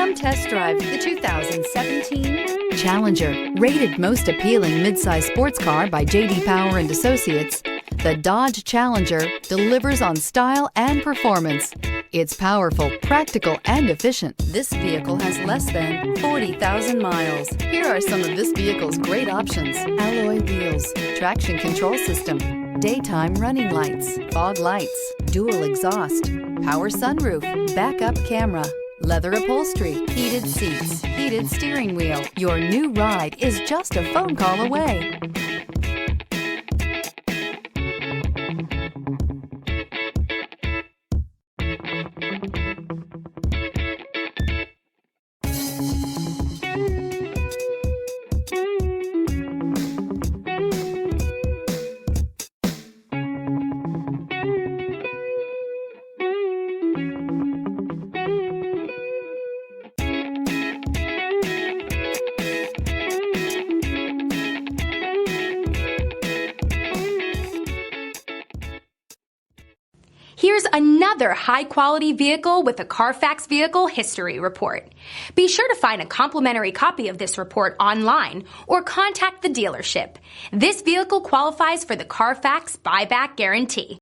Come test drive the 2017 Challenger. Rated most appealing midsize sports car by J.D. Power and Associates, the Dodge Challenger delivers on style and performance. It's powerful, practical, and efficient. This vehicle has less than 40,000 miles. Here are some of this vehicle's great options: alloy wheels, traction control system, daytime running lights, fog lights, dual exhaust, power sunroof, backup camera, leather upholstery, heated seats, heated steering wheel. Your new ride is just a phone call away. Here's another high-quality vehicle with a Carfax Vehicle History Report. Be sure to find a complimentary copy of this report online or contact the dealership. This vehicle qualifies for the Carfax Buyback Guarantee.